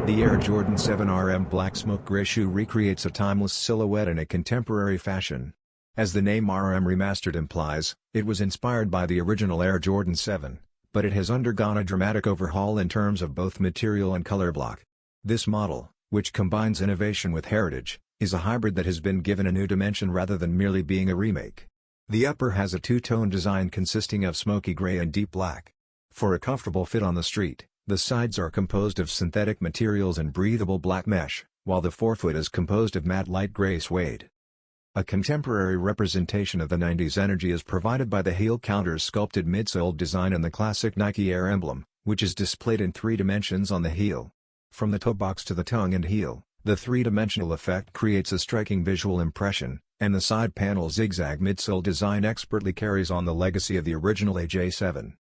The Air Jordan 7 RM Black Smoke Gray shoe recreates a timeless silhouette in a contemporary fashion. As the name RM Remastered implies, it was inspired by the original Air Jordan 7, but it has undergone a dramatic overhaul in terms of both material and color block. This model, which combines innovation with heritage, is a hybrid that has been given a new dimension rather than merely being a remake. The upper has a two-tone design consisting of smoky gray and deep black. For a comfortable fit on the street, the sides are composed of synthetic materials and breathable black mesh, while the forefoot is composed of matte light gray suede. A contemporary representation of the 90s energy is provided by the heel counter's sculpted midsole design and the classic Nike Air emblem, which is displayed in 3 dimensions on the heel. From the toe box to the tongue and heel, the 3-dimensional effect creates a striking visual impression, and the side panel zigzag midsole design expertly carries on the legacy of the original AJ7.